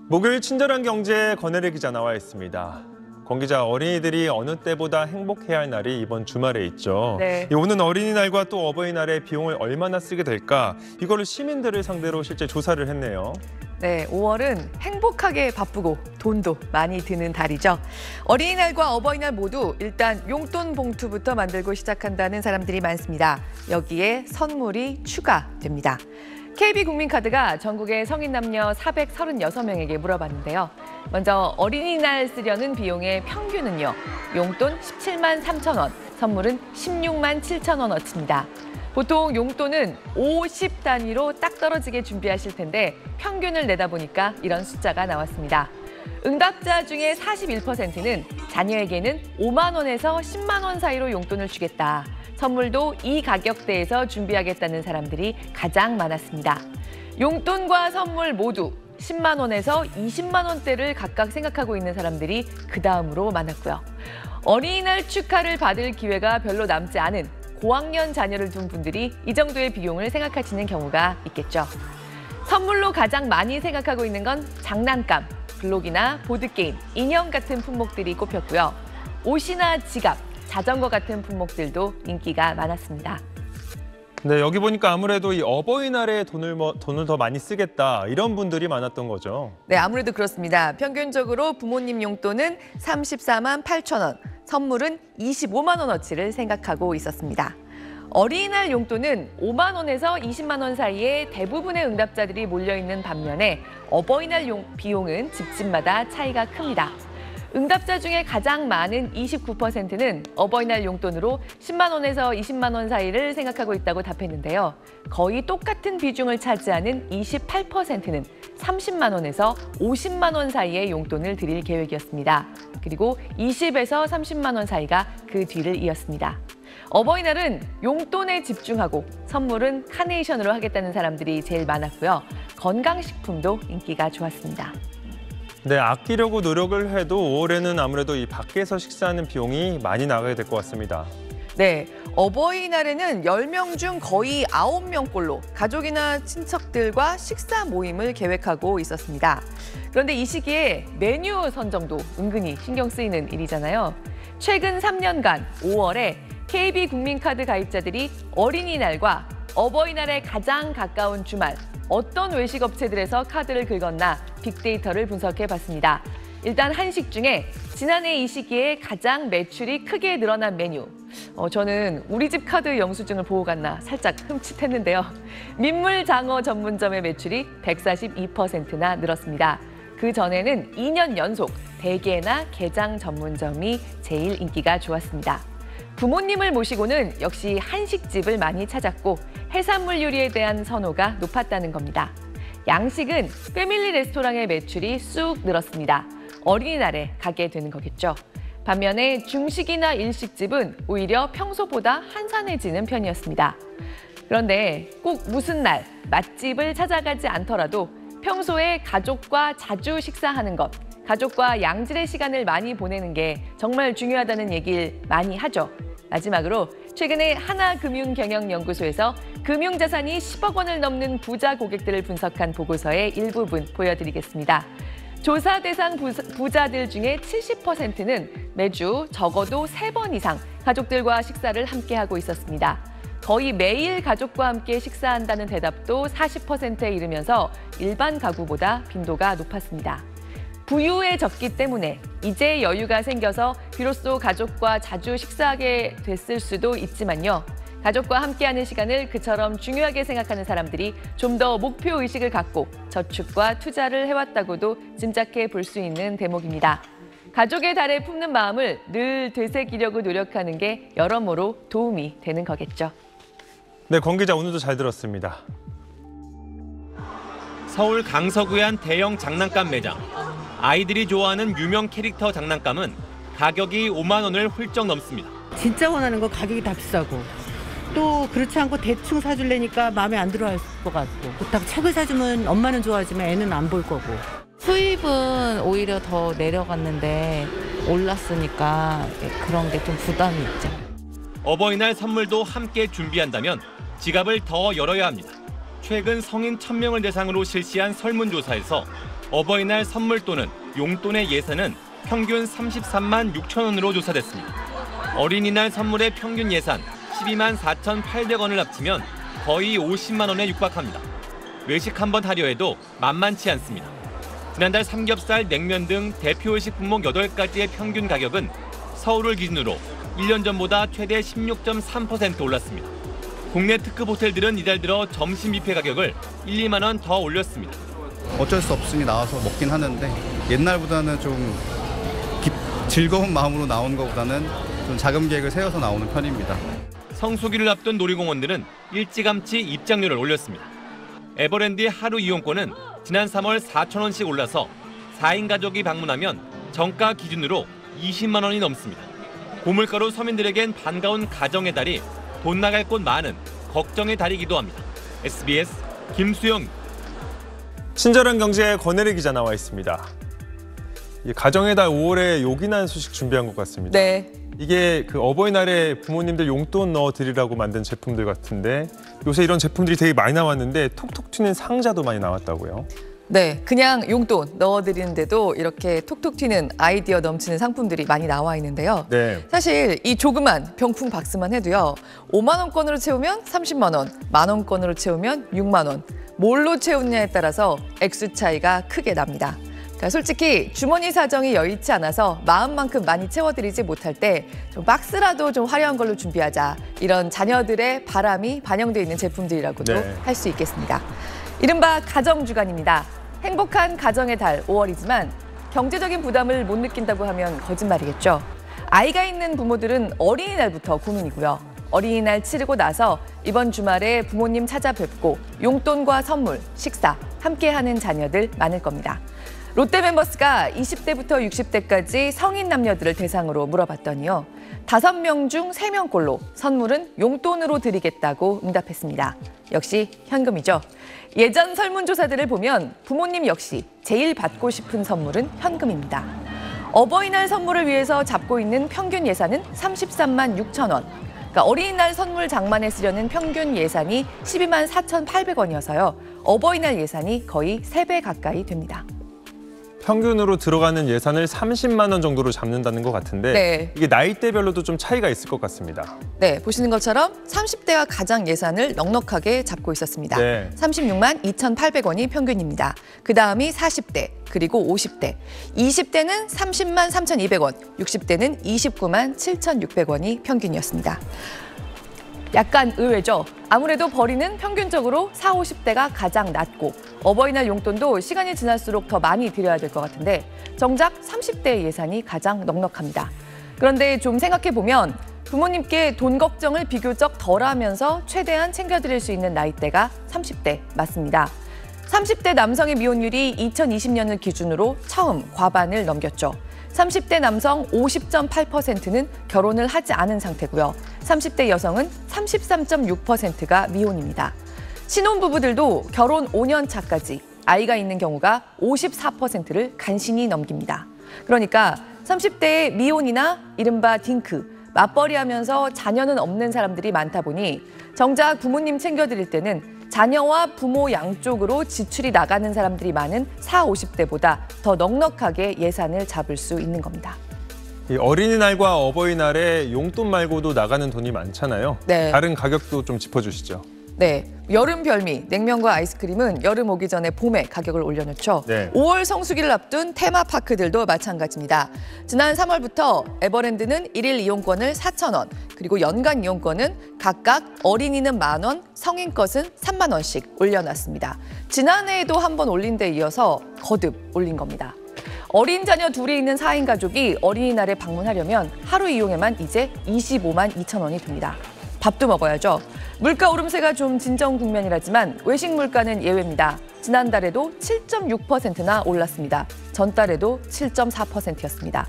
목요일 친절한 경제에 권혜리 기자 나와 있습니다. 권 기자, 어린이들이 어느 때보다 행복해야 할 날이 이번 주말에 있죠. 네. 오는 어린이날과 또 어버이날에 비용을 얼마나 쓰게 될까? 이거를 시민들을 상대로 실제 조사를 했네요. 네, 5월은 행복하게 바쁘고 돈도 많이 드는 달이죠. 어린이날과 어버이날 모두 일단 용돈 봉투부터 만들고 시작한다는 사람들이 많습니다. 여기에 선물이 추가됩니다. KB국민카드가 전국의 성인 남녀 436명에게 물어봤는데요. 먼저 어린이날 쓰려는 비용의 평균은요. 용돈 17만 3천 원, 선물은 16만 7천 원어치입니다. 보통 용돈은 50 단위로 딱 떨어지게 준비하실 텐데 평균을 내다 보니까 이런 숫자가 나왔습니다. 응답자 중에 41%는 자녀에게는 5만 원에서 10만 원 사이로 용돈을 주겠다. 선물도 이 가격대에서 준비하겠다는 사람들이 가장 많았습니다. 용돈과 선물 모두 10만 원에서 20만 원대를 각각 생각하고 있는 사람들이 그다음으로 많았고요. 어린이날 축하를 받을 기회가 별로 남지 않은 고학년 자녀를 둔 분들이 이 정도의 비용을 생각하시는 경우가 있겠죠. 선물로 가장 많이 생각하고 있는 건 장난감, 블록이나 보드게임, 인형 같은 품목들이 꼽혔고요. 옷이나 지갑, 자전거 같은 품목들도 인기가 많았습니다. 네, 여기 보니까 아무래도 이 어버이날에 돈을 더 많이 쓰겠다 이런 분들이 많았던 거죠. 네, 아무래도 그렇습니다. 평균적으로 부모님 용돈은 34만 8천 원, 선물은 25만 원어치를 생각하고 있었습니다. 어린이날 용돈은 5만 원에서 20만 원 사이에 대부분의 응답자들이 몰려있는 반면에 어버이날 비용은 집집마다 차이가 큽니다. 응답자 중에 가장 많은 29%는 어버이날 용돈으로 10만 원에서 20만 원 사이를 생각하고 있다고 답했는데요. 거의 똑같은 비중을 차지하는 28%는 30만 원에서 50만 원 사이의 용돈을 드릴 계획이었습니다. 그리고 20에서 30만 원 사이가 그 뒤를 이었습니다. 어버이날은 용돈에 집중하고 선물은 카네이션으로 하겠다는 사람들이 제일 많았고요. 건강식품도 인기가 좋았습니다. 네, 아끼려고 노력을 해도 5월에는 아무래도 이 밖에서 식사하는 비용이 많이 나가게 될 것 같습니다. 네, 어버이날에는 10명 중 거의 9명꼴로 가족이나 친척들과 식사 모임을 계획하고 있었습니다. 그런데 이 시기에 메뉴 선정도 은근히 신경 쓰이는 일이잖아요. 최근 3년간 5월에 KB국민카드 가입자들이 어린이날과 어버이날에 가장 가까운 주말, 어떤 외식 업체들에서 카드를 긁었나 빅데이터를 분석해봤습니다. 일단 한식 중에 지난해 이 시기에 가장 매출이 크게 늘어난 메뉴. 저는 우리 집 카드 영수증을 보고 갔나 살짝 흠칫했는데요. 민물장어 전문점의 매출이 142%나 늘었습니다. 그 전에는 2년 연속 대게나 게장 전문점이 제일 인기가 좋았습니다. 부모님을 모시고는 역시 한식집을 많이 찾았고 해산물 요리에 대한 선호가 높았다는 겁니다. 양식은 패밀리 레스토랑의 매출이 쑥 늘었습니다. 어린이날에 가게 되는 거겠죠. 반면에 중식이나 일식집은 오히려 평소보다 한산해지는 편이었습니다. 그런데 꼭 무슨 날 맛집을 찾아가지 않더라도 평소에 가족과 자주 식사하는 것, 가족과 양질의 시간을 많이 보내는 게 정말 중요하다는 얘기를 많이 하죠. 마지막으로 최근에 하나금융경영연구소에서 금융자산이 10억 원을 넘는 부자 고객들을 분석한 보고서의 일부분 보여드리겠습니다. 조사 대상 부자들 중에 70%는 매주 적어도 3번 이상 가족들과 식사를 함께하고 있었습니다. 거의 매일 가족과 함께 식사한다는 대답도 40%에 이르면서 일반 가구보다 빈도가 높았습니다. 부유해졌기 때문에 이제 여유가 생겨서 비로소 가족과 자주 식사하게 됐을 수도 있지만요. 가족과 함께하는 시간을 그처럼 중요하게 생각하는 사람들이 좀 더 목표의식을 갖고 저축과 투자를 해왔다고도 짐작해 볼 수 있는 대목입니다. 가족의 달에 품는 마음을 늘 되새기려고 노력하는 게 여러모로 도움이 되는 거겠죠. 네, 권 기자 오늘도 잘 들었습니다. 서울 강서구의 한 대형 장난감 매장. 아이들이 좋아하는 유명 캐릭터 장난감은 가격이 5만 원을 훌쩍 넘습니다. 진짜 원하는 거 가격이 다 비싸고 또 그렇지 않고 대충 사주려니까 마음에 안 들어 할 것 같고 그렇다고 책을 사주면 엄마는 좋아하지만 애는 안 볼 거고. 수입은 오히려 더 내려갔는데 올랐으니까 그런 게 좀 부담이 있죠. 어버이날 선물도 함께 준비한다면 지갑을 더 열어야 합니다. 최근 성인 1,000명을 대상으로 실시한 설문조사에서 어버이날 선물 또는 용돈의 예산은 평균 33만 6천 원으로 조사됐습니다. 어린이날 선물의 평균 예산 12만 4,800원을 합치면 거의 50만 원에 육박합니다. 외식 한 번 하려 해도 만만치 않습니다. 지난달 삼겹살, 냉면 등 대표 외식 품목 8가지의 평균 가격은 서울을 기준으로 1년 전보다 최대 16.3% 올랐습니다. 국내 특급 호텔들은 이달 들어 점심 뷔페 가격을 1, 2만 원 더 올렸습니다. 어쩔 수 없으니 나와서 먹긴 하는데 옛날보다는 좀 즐거운 마음으로 나오는 것보다는 좀 자금 계획을 세워서 나오는 편입니다. 성수기를 앞둔 놀이공원들은 일찌감치 입장료를 올렸습니다. 에버랜드의 하루 이용권은 지난 3월 4천 원씩 올라서 4인 가족이 방문하면 정가 기준으로 20만 원이 넘습니다. 고물가로 서민들에겐 반가운 가정의 달이 돈 나갈 곳 많은 걱정의 달이기도 합니다. SBS 김수영. 친절한 경제의 권혜리 기자 나와 있습니다. 이 가정의 달 5월에 요긴한 소식 준비한 것 같습니다. 네. 이게 그 어버이날에 부모님들 용돈 넣어드리라고 만든 제품들 같은데 요새 이런 제품들이 되게 많이 나왔는데 톡톡 튀는 상자도 많이 나왔다고요. 네, 그냥 용돈 넣어드리는데도 이렇게 톡톡 튀는 아이디어 넘치는 상품들이 많이 나와 있는데요. 네. 사실 이 조그만 병풍 박스만 해도요. 5만 원권으로 채우면 30만 원, 만 원권으로 채우면 6만 원. 뭘로 채우느냐에 따라서 액수 차이가 크게 납니다. 그러니까 솔직히 주머니 사정이 여의치 않아서 마음만큼 많이 채워드리지 못할 때 좀 박스라도 좀 화려한 걸로 준비하자. 이런 자녀들의 바람이 반영되어 있는 제품들이라고도 네. 할 수 있겠습니다. 이른바 가정주간입니다. 행복한 가정의 달 5월이지만 경제적인 부담을 못 느낀다고 하면 거짓말이겠죠. 아이가 있는 부모들은 어린이날부터 고민이고요. 어린이날 치르고 나서 이번 주말에 부모님 찾아뵙고 용돈과 선물, 식사 함께하는 자녀들 많을 겁니다. 롯데멤버스가 20대부터 60대까지 성인 남녀들을 대상으로 물어봤더니요. 5명 중 3명꼴로 선물은 용돈으로 드리겠다고 응답했습니다. 역시 현금이죠. 예전 설문조사들을 보면 부모님 역시 제일 받고 싶은 선물은 현금입니다. 어버이날 선물을 위해서 잡고 있는 평균 예산은 33만 6천 원. 그러니까 어린이날 선물 장만에 쓰려는 평균 예산이 12만 4,800원이어서요. 어버이날 예산이 거의 3배 가까이 됩니다. 평균으로 들어가는 예산을 30만 원 정도로 잡는다는 것 같은데 네. 이게 나이대별로도 좀 차이가 있을 것 같습니다. 네, 보시는 것처럼 30대가 가장 예산을 넉넉하게 잡고 있었습니다. 네. 36만 2,800원이 평균입니다. 그다음이 40대, 그리고 50대. 20대는 30만 3,200원, 60대는 29만 7,600원이 평균이었습니다. 약간 의외죠. 아무래도 벌이는 평균적으로 40, 50대가 가장 낮고 어버이날 용돈도 시간이 지날수록 더 많이 드려야 될 것 같은데 정작 30대의 예산이 가장 넉넉합니다. 그런데 좀 생각해보면 부모님께 돈 걱정을 비교적 덜하면서 최대한 챙겨드릴 수 있는 나이대가 30대 맞습니다. 30대 남성의 미혼율이 2020년을 기준으로 처음 과반을 넘겼죠. 30대 남성 50.8%는 결혼을 하지 않은 상태고요. 30대 여성은 33.6%가 미혼입니다. 신혼부부들도 결혼 5년 차까지 아이가 있는 경우가 54%를 간신히 넘깁니다. 그러니까 30대의 미혼이나 이른바 딩크, 맞벌이하면서 자녀는 없는 사람들이 많다 보니 정작 부모님 챙겨드릴 때는 자녀와 부모 양쪽으로 지출이 나가는 사람들이 많은 40, 50대보다 더 넉넉하게 예산을 잡을 수 있는 겁니다. 이 어린이날과 어버이날에 용돈 말고도 나가는 돈이 많잖아요. 네. 다른 가격도 좀 짚어주시죠. 네, 여름 별미, 냉면과 아이스크림은 여름 오기 전에 봄에 가격을 올려놓죠. 네. 5월 성수기를 앞둔 테마파크들도 마찬가지입니다. 지난 3월부터 에버랜드는 1일 이용권을 4,000원, 그리고 연간 이용권은 각각 어린이는 만원, 성인 것은 3만 원씩 올려놨습니다. 지난해에도 한 번 올린 데 이어서 거듭 올린 겁니다. 어린 자녀 둘이 있는 4인 가족이 어린이날에 방문하려면 하루 이용에만 이제 25만 2천 원이 듭니다. 밥도 먹어야죠. 물가 오름세가 좀 진정 국면이라지만 외식 물가는 예외입니다. 지난달에도 7.6%나 올랐습니다. 전달에도 7.4%였습니다.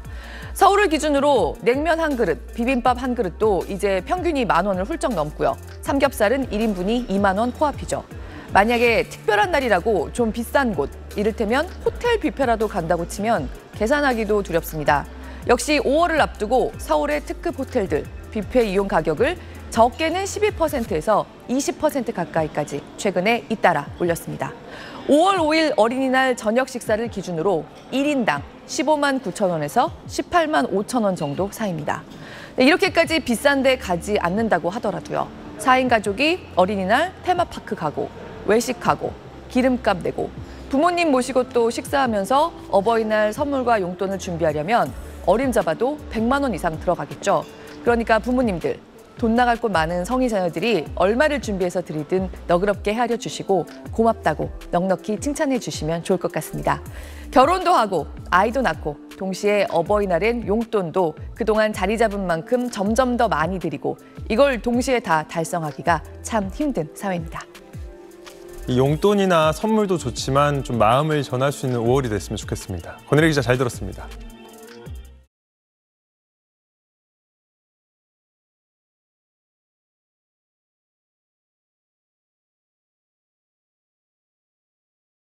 서울을 기준으로 냉면 한 그릇, 비빔밥 한 그릇도 이제 평균이 만 원을 훌쩍 넘고요. 삼겹살은 1인분이 2만 원 포함이죠. 만약에 특별한 날이라고 좀 비싼 곳, 이를테면 호텔 뷔페라도 간다고 치면 계산하기도 두렵습니다. 역시 5월을 앞두고 서울의 특급 호텔들 뷔페 이용 가격을 적게는 12%에서 20% 가까이까지 최근에 잇따라 올렸습니다. 5월 5일 어린이날 저녁 식사를 기준으로 1인당 15만 9천 원에서 18만 5천 원 정도 사이입니다. 이렇게까지 비싼데 가지 않는다고 하더라도요. 4인 가족이 어린이날 테마파크 가고 외식 가고 기름값 내고 부모님 모시고 또 식사하면서 어버이날 선물과 용돈을 준비하려면 어림잡아도 100만 원 이상 들어가겠죠. 그러니까 부모님들 돈 나갈 곳 많은 성인 자녀들이 얼마를 준비해서 드리든 너그럽게 헤아려 주시고 고맙다고 넉넉히 칭찬해 주시면 좋을 것 같습니다. 결혼도 하고 아이도 낳고 동시에 어버이날엔 용돈도 그동안 자리 잡은 만큼 점점 더 많이 드리고 이걸 동시에 다 달성하기가 참 힘든 사회입니다. 이 용돈이나 선물도 좋지만 좀 마음을 전할 수 있는 5월이 됐으면 좋겠습니다. 권혜리 기자 잘 들었습니다.